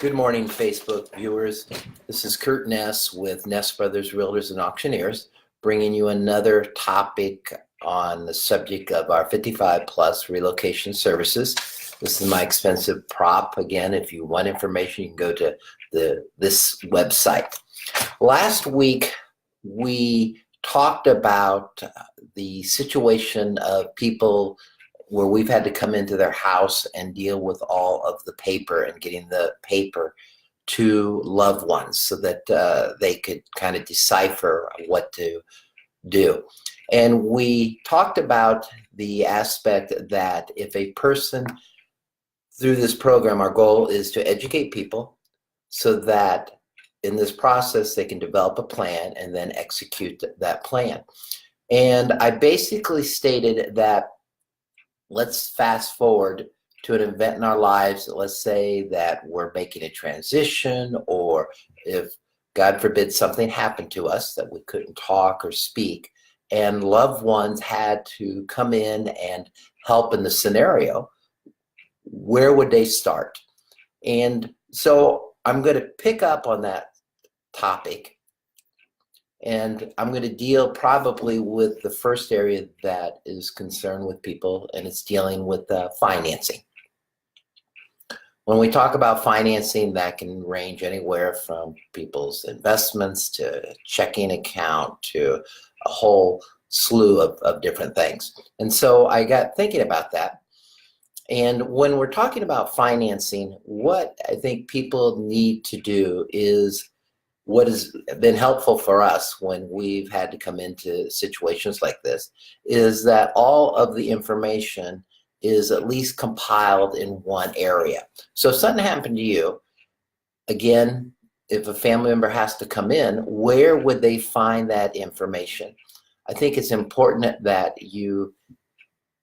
Good morning, Facebook viewers. This is Kurt Ness with Ness Brothers Realtors and Auctioneers, bringing you another topic on the subject of our 55 plus relocation services. This is my expensive prop. Again, if you want information, you can go to this website. Last week, we talked about the situation of people where we've had to come into their house and deal with all of the paper and getting the paper to loved ones so that they could kind of decipher what to do. And we talked about the aspect that if a person, through this program, our goal is to educate people so that in this process they can develop a plan and then execute that plan. And I basically stated that let's fast forward to an event in our lives. Let's say that we're making a transition, or if, God forbid, something happened to us that we couldn't talk or speak, and loved ones had to come in and help in the scenario, where would they start? And so I'm going to pick up on that topic, and I'm going to deal probably with the first area that is concerned with people, and it's dealing with financing. When we talk about financing, that can range anywhere from people's investments to checking account to a whole slew of different things. And so I got thinking about that. And when we're talking about financing, what I think people need to do is what has been helpful for us when we've had to come into situations like this is that all of the information is at least compiled in one area. So if something happened to you, again, if a family member has to come in, where would they find that information? I think it's important that you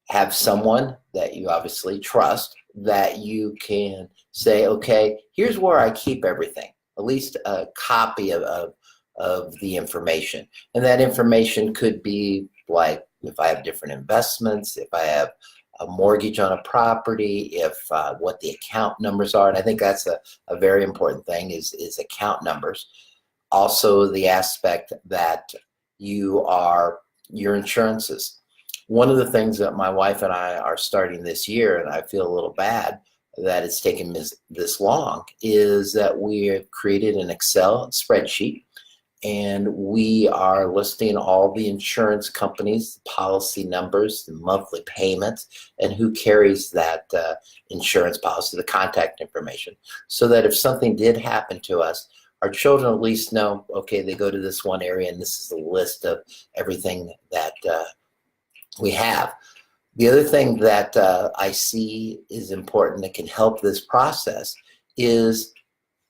have someone that you obviously trust, that you can say, okay, here's where I keep everything. At least a copy of the information. And that information could be like if I have different investments, if I have a mortgage on a property, if what the account numbers are. And I think that's a very important thing is account numbers. Also the aspect that your insurances. One of the things that my wife and I are starting this year, and I feel a little bad that it's taken this long, is that we have created an Excel spreadsheet, and we are listing all the insurance companies, the policy numbers, the monthly payments, and who carries that insurance policy, the contact information, so that if something did happen to us, our children at least know, okay, they go to this one area and this is the list of everything that we have. The other thing that I see is important that can help this process is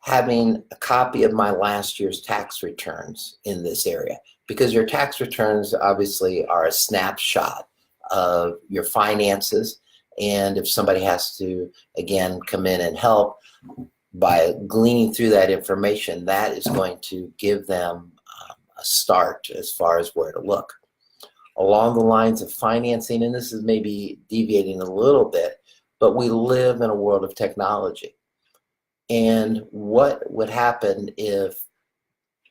having a copy of my last year's tax returns in this area, because your tax returns obviously are a snapshot of your finances. And if somebody has to, again, come in and help by gleaning through that information, that is going to give them a start as far as where to look. Along the lines of financing, and this is maybe deviating a little bit, but we live in a world of technology. And what would happen if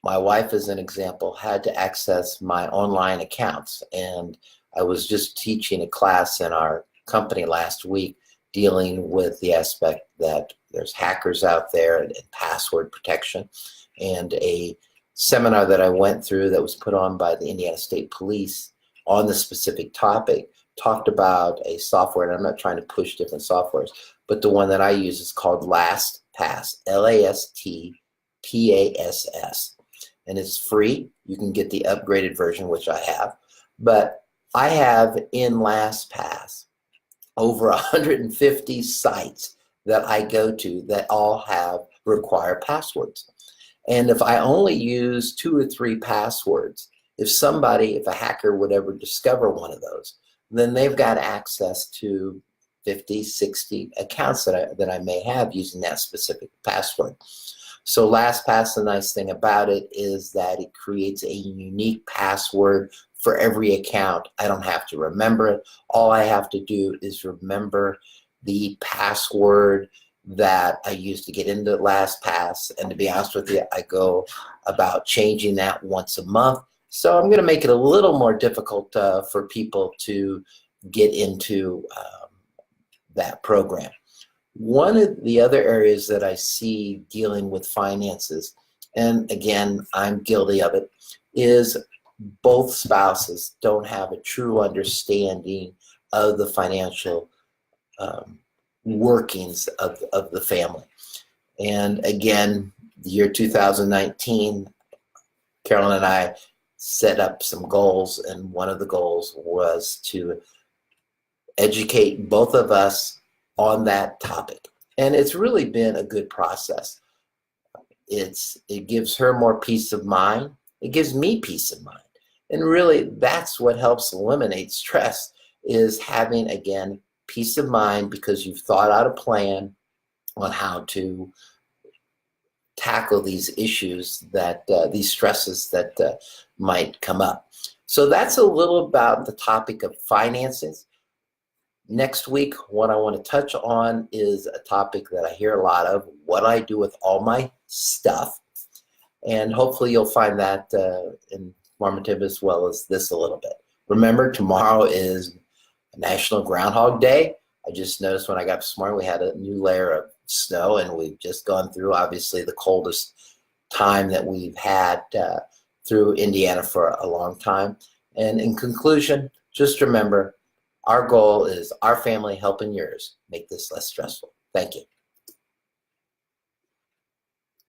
my wife, as an example, had to access my online accounts? And I was just teaching a class in our company last week dealing with the aspect that there's hackers out there and password protection. And a seminar that I went through that was put on by the Indiana State Police on the specific topic talked about a software, and I'm not trying to push different softwares, but the one that I use is called LastPass, LASTPASS, and it's free. You can get the upgraded version, which I have, but I have in LastPass over 150 sites that I go to that all require passwords. And if I only use 2 or 3 passwords, if a hacker would ever discover one of those, then they've got access to 50, 60 accounts that I may have using that specific password. So LastPass, the nice thing about it is that it creates a unique password for every account. I don't have to remember it. All I have to do is remember the password that I use to get into LastPass. And to be honest with you, I go about changing that once a month. So I'm going to make it a little more difficult for people to get into that program. One of the other areas that I see dealing with finances, and again, I'm guilty of it, is both spouses don't have a true understanding of the financial workings of the family. And again, the year 2019, Carolyn and I set up some goals, and one of the goals was to educate both of us on that topic. And it's really been a good process. It gives her more peace of mind. It gives me peace of mind. And really, that's what helps eliminate stress, is having, again, peace of mind because you've thought out a plan on how to tackle these issues, that these stresses that might come up. So that's a little about the topic of finances. Next week, what I want to touch on is a topic that I hear a lot of: what I do with all my stuff. And hopefully you'll find that informative as well as this a little bit. Remember, tomorrow is National Groundhog Day. I just noticed when I got up this morning, we had a new layer of snow, and we've just gone through, obviously, the coldest time that we've had through Indiana for a long time. And in conclusion, just remember, our goal is our family helping yours make this less stressful. Thank you.